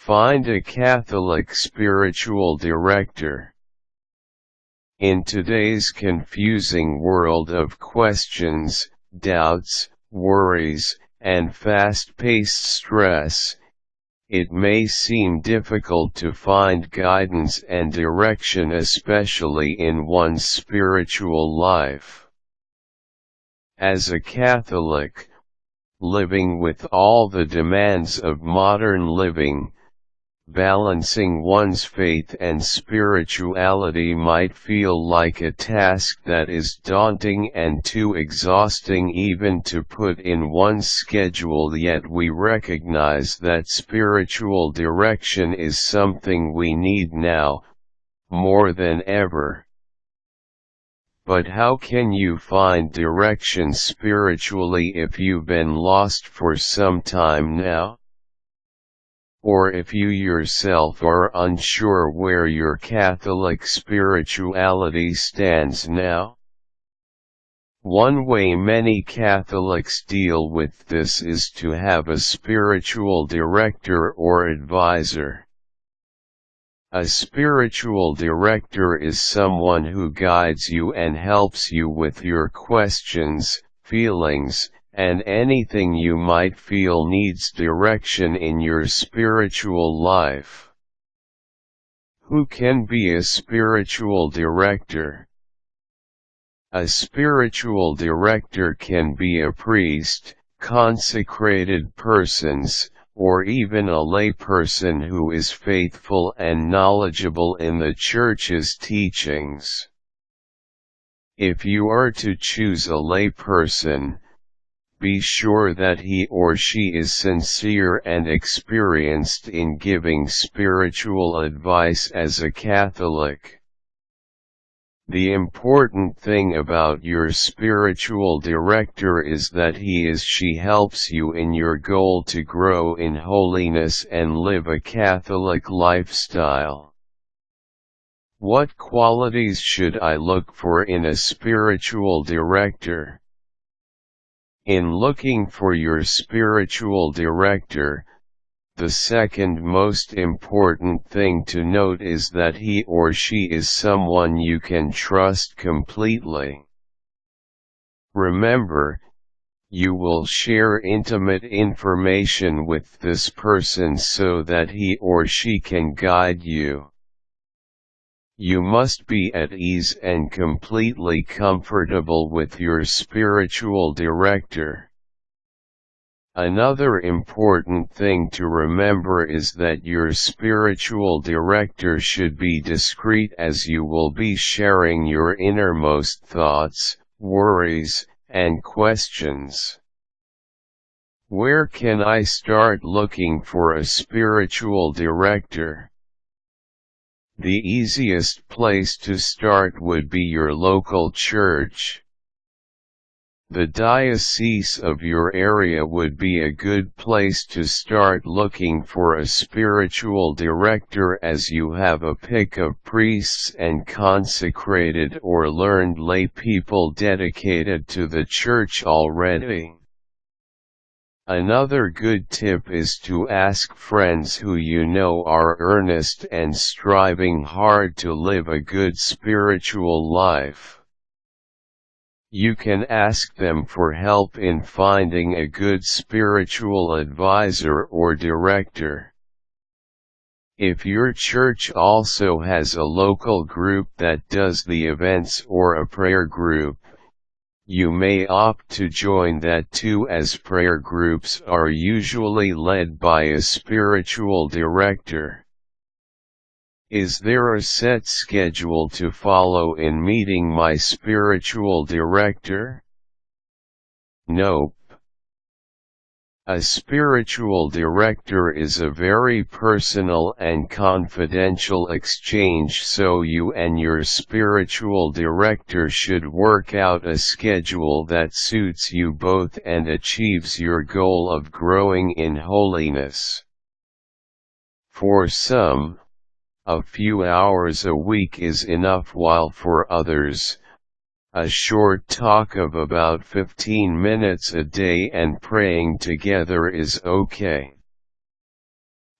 Find a Catholic spiritual director. In today's confusing world of questions, doubts, worries, and fast-paced stress, it may seem difficult to find guidance and direction, especially in one's spiritual life. As a Catholic, living with all the demands of modern living, balancing one's faith and spirituality might feel like a task that is daunting and too exhausting even to put in one's schedule. Yet we recognize that spiritual direction is something we need now, more than ever. But how can you find direction spiritually if you've been lost for some time now? Or if you yourself are unsure where your Catholic spirituality stands now? One way many Catholics deal with this is to have a spiritual director or advisor. A spiritual director is someone who guides you and helps you with your questions, feelings, and anything you might feel needs direction in your spiritual life. Who can be a spiritual director? A spiritual director can be a priest, consecrated persons, or even a layperson who is faithful and knowledgeable in the Church's teachings. If you are to choose a layperson, be sure that he or she is sincere and experienced in giving spiritual advice as a Catholic. The important thing about your spiritual director is that she helps you in your goal to grow in holiness and live a Catholic lifestyle. What qualities should I look for in a spiritual director? In looking for your spiritual director, the second most important thing to note is that he or she is someone you can trust completely. Remember, you will share intimate information with this person so that he or she can guide you. You must be at ease and completely comfortable with your spiritual director. Another important thing to remember is that your spiritual director should be discreet, as you will be sharing your innermost thoughts, worries, and questions. Where can I start looking for a spiritual director? The easiest place to start would be your local church. The diocese of your area would be a good place to start looking for a spiritual director, as you have a pick of priests and consecrated or learned lay people dedicated to the church already. Another good tip is to ask friends who you know are earnest and striving hard to live a good spiritual life. You can ask them for help in finding a good spiritual advisor or director. If your church also has a local group that does the events or a prayer group, you may opt to join that too, as prayer groups are usually led by a spiritual director. Is there a set schedule to follow in meeting my spiritual director? Nope. A spiritual director is a very personal and confidential exchange, so you and your spiritual director should work out a schedule that suits you both and achieves your goal of growing in holiness. For some, a few hours a week is enough, while for others, a short talk of about 15 minutes a day and praying together is okay.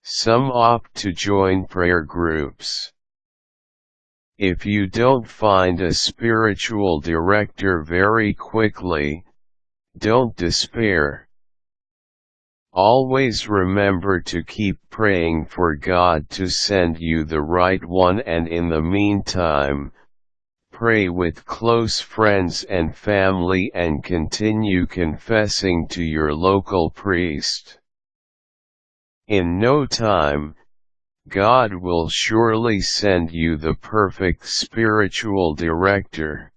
Some opt to join prayer groups. If you don't find a spiritual director very quickly, don't despair. Always remember to keep praying for God to send you the right one, and in the meantime, pray with close friends and family and continue confessing to your local priest. In no time, God will surely send you the perfect spiritual director.